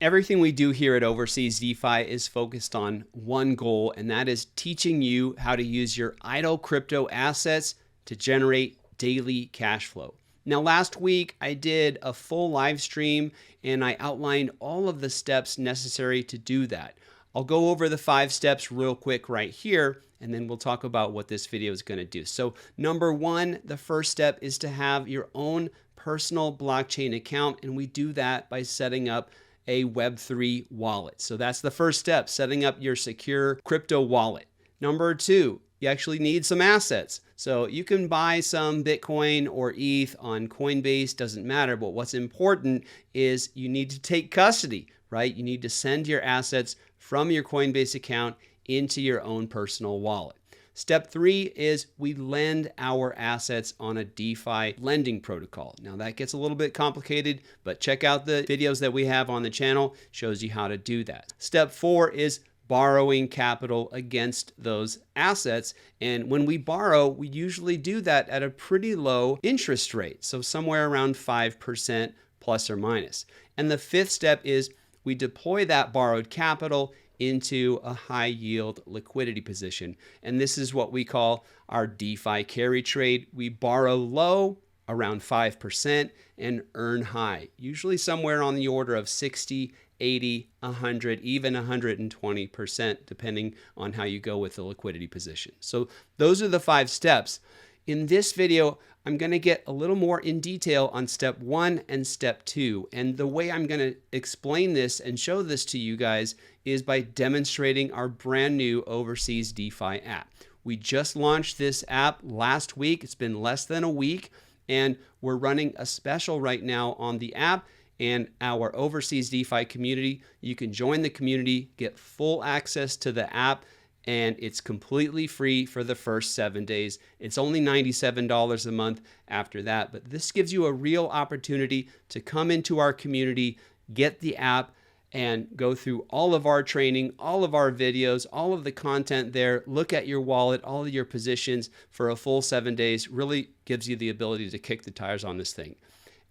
Everything we do here at Overseas DeFi is focused on one goal, and that is teaching you how to use your idle crypto assets to generate daily cash flow. Now, last week I did a full live stream and I outlined all of the steps necessary to do that. I'll go over the 5 steps real quick right here, and then we'll talk about what this video is going to do. So number 1, the first step is to have your own personal blockchain account, and we do that by setting up a Web3 wallet. So that's the first step, setting up your secure crypto wallet. Number 2, you actually need some assets. So you can buy some Bitcoin or ETH on Coinbase, doesn't matter. But what's important is you need to take custody, right? You need to send your assets from your Coinbase account into your own personal wallet. Step 3 is we lend our assets on a DeFi lending protocol. Now that gets a little bit complicated, but check out the videos that we have on the channel, shows you how to do that. Step 4 is borrowing capital against those assets. And when we borrow, we usually do that at a pretty low interest rate. So somewhere around 5% plus or minus. And the 5th step is we deploy that borrowed capital into a high yield liquidity position. And this is what we call our DeFi carry trade. We borrow low, around 5%, and earn high, usually somewhere on the order of 60, 80, 100, even 120%, depending on how you go with the liquidity position. So those are the 5 steps. In this video, I'm going to get a little more in detail on step 1 and step 2. And the way I'm going to explain this and show this to you guys is by demonstrating our brand new Overseas DeFi app. We just launched this app last week. It's been less than a week, and we're running a special right now on the app and our Overseas DeFi community. You can join the community, get full access to the app, and it's completely free for the first 7 days. It's only $97 a month after that, but this gives you a real opportunity to come into our community, get the app, and go through all of our training, all of our videos, all of the content there, look at your wallet, all of your positions for a full 7 days. Really gives you the ability to kick the tires on this thing.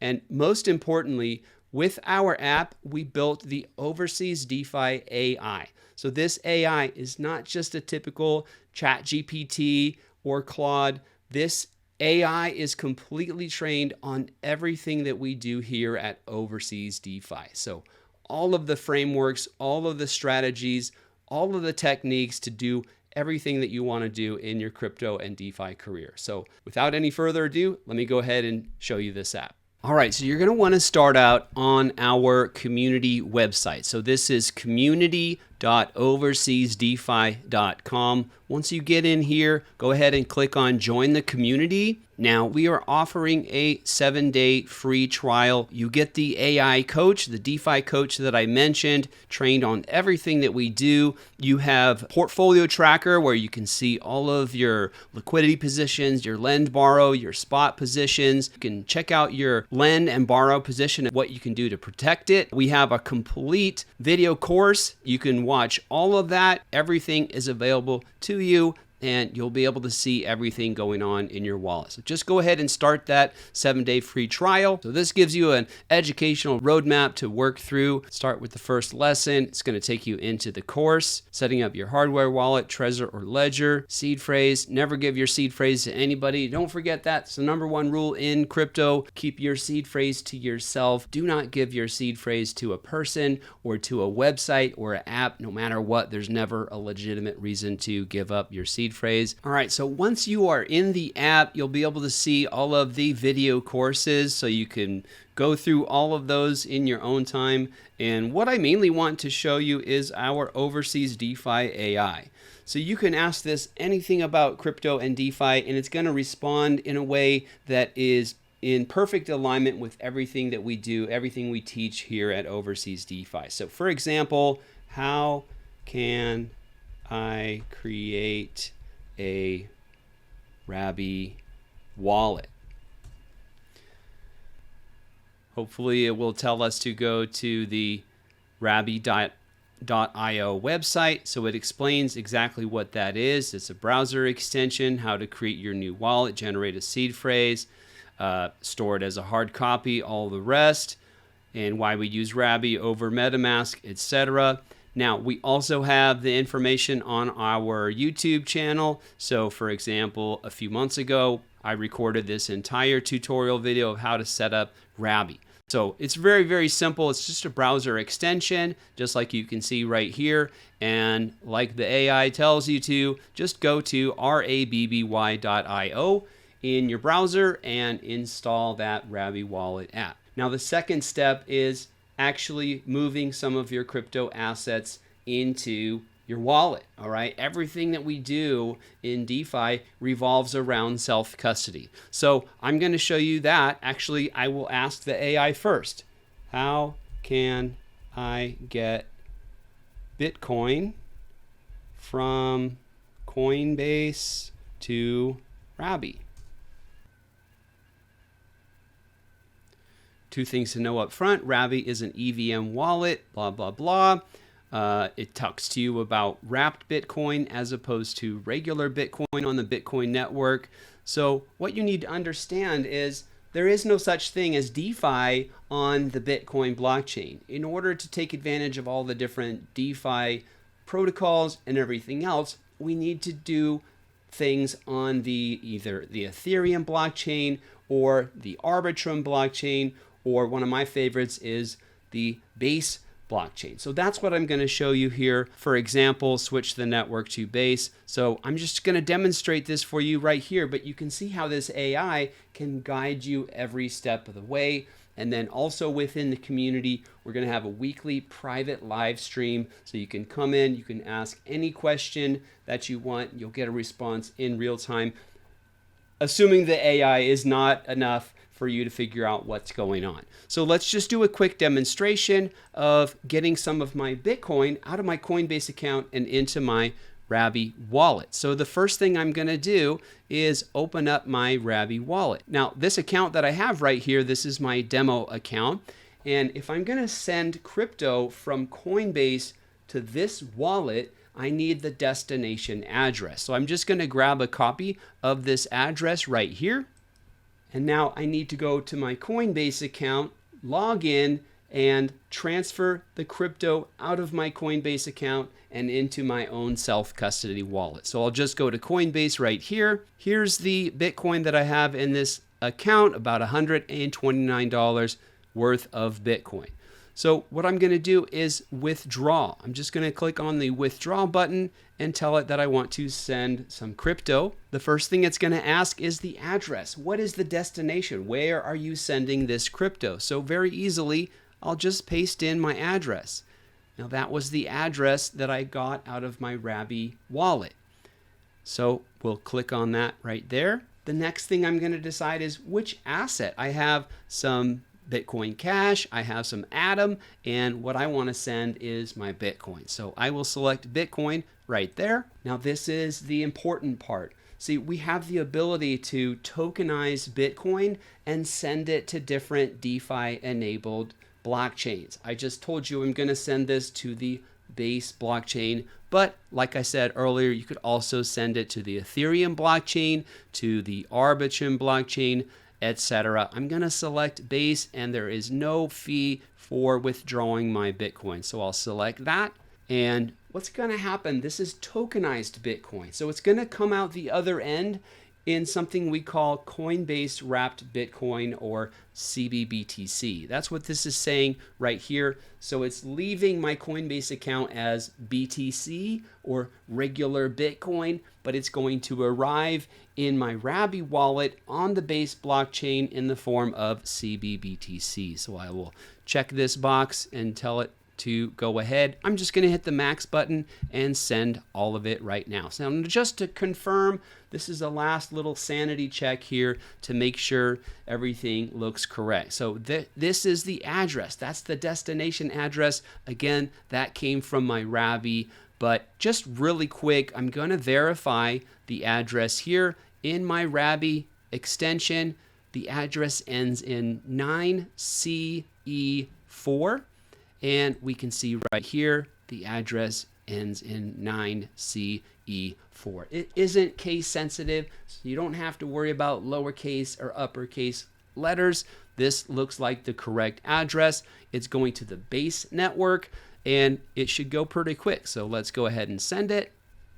And most importantly, with our app, we built the Overseas DeFi AI. So this AI is not just a typical ChatGPT or Claude. This AI is completely trained on everything that we do here at Overseas DeFi. So all of the frameworks, all of the strategies, all of the techniques to do everything that you want to do in your crypto and DeFi career. So without any further ado, let me go ahead and show you this app. All right, so you're going to want to start out on our community website. So this is community.overseasdefi.com. Once you get in here, go ahead and click on Join the Community. Now, we are offering a 7-day free trial. You get the AI coach, the DeFi coach that I mentioned, trained on everything that we do. You have portfolio tracker where you can see all of your liquidity positions, your lend, borrow, your spot positions. You can check out your lend and borrow position and what you can do to protect it. We have a complete video course. You can watch all of that. Everything is available to you, and you'll be able to see everything going on in your wallet. So just go ahead and start that 7-day free trial. So this gives you an educational roadmap to work through. Start with the first lesson. It's going to take you into the course, setting up your hardware wallet, Trezor or Ledger, seed phrase. Never give your seed phrase to anybody. Don't forget that. It's the #1 rule in crypto. Keep your seed phrase to yourself. Do not give your seed phrase to a person or to a website or an app. No matter what, there's never a legitimate reason to give up your seed phrase. All right, so once you are in the app, you'll be able to see all of the video courses, so you can go through all of those in your own time. And what I mainly want to show you is our Overseas DeFi AI. So you can ask this anything about crypto and DeFi, and it's going to respond in a way that is in perfect alignment with everything that we do, everything we teach here at Overseas DeFi. So for example, how can I create a Rabby wallet? Hopefully it will tell us to go to the Rabby.io website. So it explains exactly what that is. It's a browser extension, how to create your new wallet, generate a seed phrase, store it as a hard copy, all the rest. and why we use Rabby over MetaMask, etc. Now, we also have the information on our YouTube channel. So, for example, a few months ago, I recorded this entire tutorial video of how to set up Rabby. So it's very, very simple. It's just a browser extension, just like you can see right here. And like the AI tells you to, just go to rabby.io in your browser and install that Rabby wallet app. Now, the second step is actually moving some of your crypto assets into your wallet. All right. Everything that we do in DeFi revolves around self-custody. So I'm going to show you that. Actually, I will ask the AI first. How can I get Bitcoin from Coinbase to Rabby? Two things to know up front. Rabby is an EVM wallet, blah, blah, blah. It talks to you about wrapped Bitcoin as opposed to regular Bitcoin on the Bitcoin network. So what you need to understand is there is no such thing as DeFi on the Bitcoin blockchain. In order to take advantage of all the different DeFi protocols and everything else, we need to do things on either the Ethereum blockchain or the Arbitrum blockchain, or one of my favorites is the Base blockchain. So that's what I'm going to show you here. For example, switch the network to Base. So I'm just going to demonstrate this for you right here, but you can see how this AI can guide you every step of the way. And then also within the community, we're going to have a weekly private live stream. So you can come in, you can ask any question that you want. You'll get a response in real time, assuming the AI is not enough for you to figure out what's going on. So let's just do a quick demonstration of getting some of my Bitcoin out of my Coinbase account and into my Rabby wallet. So the first thing I'm going to do is open up my Rabby wallet. Now, this account that I have right here, this is my demo account. And if I'm going to send crypto from Coinbase to this wallet, I need the destination address. So I'm just going to grab a copy of this address right here. And now I need to go to my Coinbase account, log in, and transfer the crypto out of my Coinbase account and into my own self-custody wallet. So I'll just go to Coinbase right here. Here's the Bitcoin that I have in this account, about $129 worth of Bitcoin. So what I'm going to do is withdraw. I'm just going to click on the withdraw button and tell it that I want to send some crypto. The first thing it's going to ask is the address. What is the destination? Where are you sending this crypto? So very easily, I'll just paste in my address. Now that was the address that I got out of my Rabby wallet. So we'll click on that right there. The next thing I'm going to decide is which asset. I have some Bitcoin Cash, I have some Atom, and what I want to send is my Bitcoin. So I will select Bitcoin right there. Now this is the important part. See, we have the ability to tokenize Bitcoin and send it to different DeFi enabled blockchains. I just told you I'm going to send this to the Base blockchain, but like I said earlier, you could also send it to the Ethereum blockchain, to the Arbitrum blockchain, etc. I'm going to select Base, and there is no fee for withdrawing my Bitcoin. So I'll select that. And what's going to happen? This is tokenized Bitcoin. So it's going to come out the other end in something we call Coinbase Wrapped Bitcoin, or cbBTC. That's what this is saying right here. So it's leaving my Coinbase account as BTC, or regular Bitcoin, but it's going to arrive in my Rabby wallet on the Base blockchain in the form of cbBTC. So I will check this box and tell it to go ahead. I'm just going to hit the max button and send all of it right now. So just to confirm, this is a last little sanity check here to make sure everything looks correct. So this is the address. That's the destination address. Again, that came from my Rabby, but just really quick, I'm going to verify the address here in my Rabby extension. The address ends in 9CE4. And we can see right here, the address ends in 9CE4. It isn't case sensitive, so you don't have to worry about lowercase or uppercase letters. this looks like the correct address. It's going to the base network and it should go pretty quick. So let's go ahead and send it.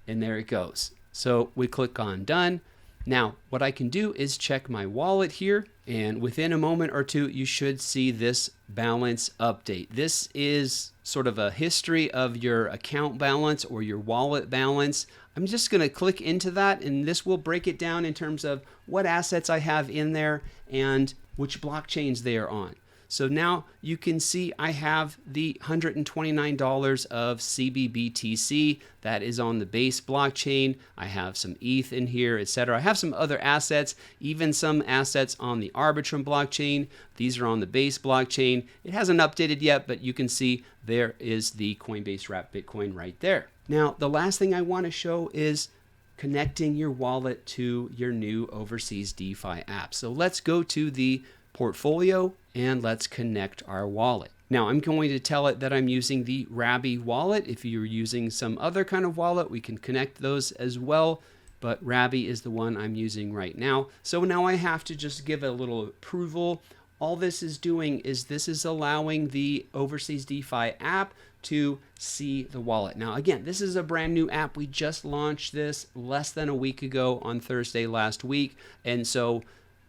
And there it goes. So we click on done. Now, what I can do is check my wallet here, and within a moment or two, you should see this balance update. This is sort of a history of your account balance or your wallet balance. I'm just going to click into that, and this will break it down in terms of what assets I have in there and which blockchains they are on. So now you can see I have the $129 of cbBTC that is on the base blockchain. I have some ETH in here, etc. I have some other assets, even some assets on the Arbitrum blockchain. These are on the base blockchain. It hasn't updated yet, but you can see there is the Coinbase Wrapped Bitcoin right there. Now, the last thing I want to show is connecting your wallet to your new Overseas DeFi app. So let's go to the portfolio and let's connect our wallet. Now I'm going to tell it that I'm using the Rabby wallet. If you're using some other kind of wallet, we can connect those as well, but Rabby is the one I'm using right now. So now I have to just give a little approval. All this is doing is this is allowing the Overseas DeFi app to see the wallet. Now again, this is a brand new app. We just launched this less than a week ago on Thursday last week, and so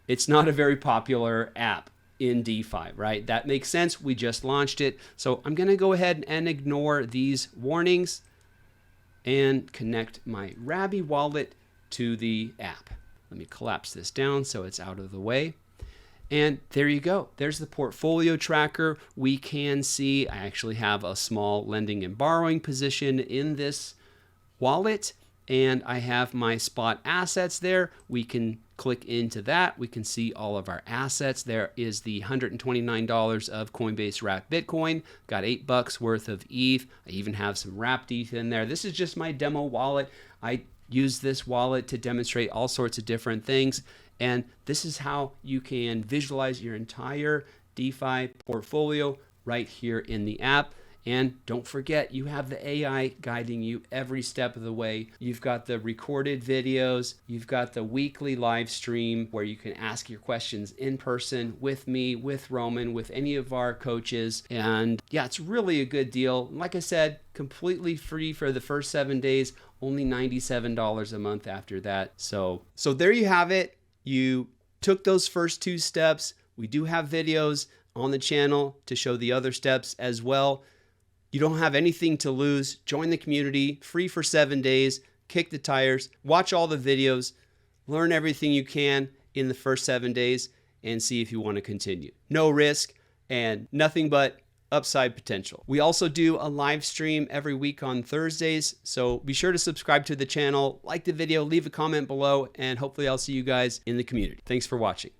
it's not a very popular app in DeFi, right? That makes sense. We just launched it. So I'm going to go ahead and ignore these warnings and connect my Rabby wallet to the app. Let me collapse this down so it's out of the way. And there you go. There's the portfolio tracker. We can see I actually have a small lending and borrowing position in this wallet, and I have my spot assets there. We can click into that. We can see all of our assets. There is the $129 of Coinbase Wrapped Bitcoin. Got $8 worth of ETH. I even have some wrapped ETH in there. This is just my demo wallet. I use this wallet to demonstrate all sorts of different things. And this is how you can visualize your entire DeFi portfolio right here in the app. And don't forget, you have the AI guiding you every step of the way. You've got the recorded videos. You've got the weekly live stream where you can ask your questions in person with me, with Roman, with any of our coaches. And yeah, it's really a good deal. Like I said, completely free for the first 7 days, only $97 a month after that. So there you have it. You took those first 2 steps. We do have videos on the channel to show the other steps as well. You don't have anything to lose. Join the community, free for 7 days, kick the tires, watch all the videos, learn everything you can in the first 7 days, and see if you want to continue. No risk and nothing but upside potential. We also do a live stream every week on Thursdays, so be sure to subscribe to the channel, like the video, leave a comment below, and hopefully I'll see you guys in the community. Thanks for watching.